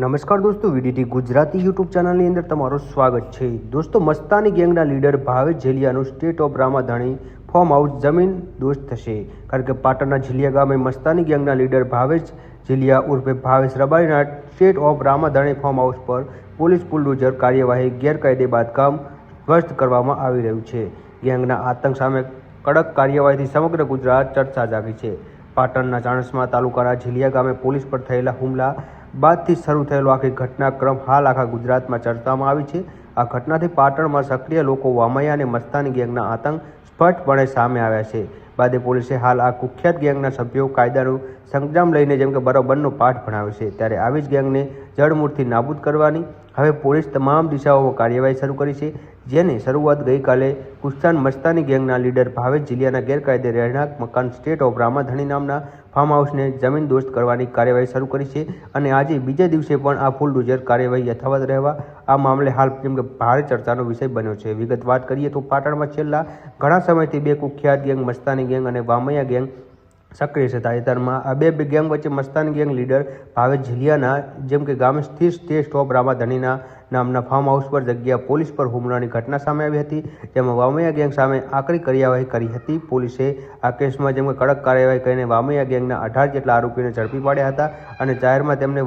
નમસ્કાર દોસ્તો, VDT Gujarati YouTube ચેનલની અંદર તમારું સ્વાગત છે. દોસ્તો, મસ્તાની ગેંગના લીડર ભાવેશ ઝીલિયાનું state of Ramadhani farm house જમીન દોસ્ત થશે. કારણ કે પાટણના ઝીલિયા ગામે મસ્તાની ગેંગના લીડર ભાવેશ ઝીલિયા ઉર્ફે ભાવેશ રબારીના state of Ramadhani farm house પર પોલીસ બુલડોઝર કાર્યવાહી ગેરકાયદે બાંધકામ ધ્વસ્ત કરવામાં આવી રહ્યું છે. ગેંગના આતંક સામે કડક કાર્યવાહીથી સમગ્ર ગુજરાત ચર્ચા જાગી છે. પાટણના ચાણસ્મા તાલુકાના ઝીલિયા ગામે પોલીસ પર થયેલા હુમલા બાદથી શરૂ થયેલો આખી ઘટનાક્રમ હાલ આખા ગુજરાતમાં ચર્ચામાં આવી છે. આ ઘટનાથી પાટણમાં સક્રિય લોકો વામૈયા અને મસ્તાની ગેંગના આતંક સ્પષ્ટપણે સામે આવ્યા છે. બાદે પોલીસે હાલ આ કુખ્યાત ગેંગના સભ્યો કાયદાનું સંગ્રામ લઈને જેમ કે બરોબરનો પાઠ ભણાવ્યો છે. ત્યારે આવી જ ગેંગને જડમૂળથી નાબૂદ કરવાની હવે પોલીસ તમામ દિશાઓમાં કાર્યવાહી શરૂ કરી છે. જેની શરૂઆત ગઈકાલે કુસ્તાન મસ્તાની ગેંગના લીડર ભાવેશ ઝીલિયાના ગેરકાયદે રહેણાંક મકાન સ્ટેટ ઓફ રામાધાણી નામના ફાર્મ હાઉસને જમીન દોસ્ત કરવાની કાર્યવાહી શરૂ કરી છે. અને આજે બીજા દિવસે પણ આ બુલડોઝર કાર્યવાહી યથાવત રહેવા આ મામલે હાલ જેમ કે ભારે ચર્ચાનો વિષય બન્યો છે. વિગત વાત કરીએ તો પાટણમાં છેલ્લા ઘણા સમયથી બે કુખ્યાત ગેંગ મસ્તાની ગેંગ અને વામૈયા ગેંગ સક્રિય છે. તાજેતરમાં આ બે ગેંગ વચ્ચે મસ્તાની ગેંગ લીડર ભાવેશ ઝીલિયાના જેમ કે ગામે સ્થિત સ્ટેટ ઓફ રામાધાણીના નામના ફાર્મ હાઉસ પર જગ્યા પોલીસ પર હુમલાની ઘટના સામે આવી હતી. જેમાં વામૈયા ગેંગ સામે આકરી કાર્યવાહી કરી હતી. પોલીસે આ કેસમાં જેમ કે કડક કાર્યવાહી કરીને વામૈયા ગેંગના 18 જેટલા આરોપીને ઝડપી પાડ્યા હતા અને જાહેરમાં તેમને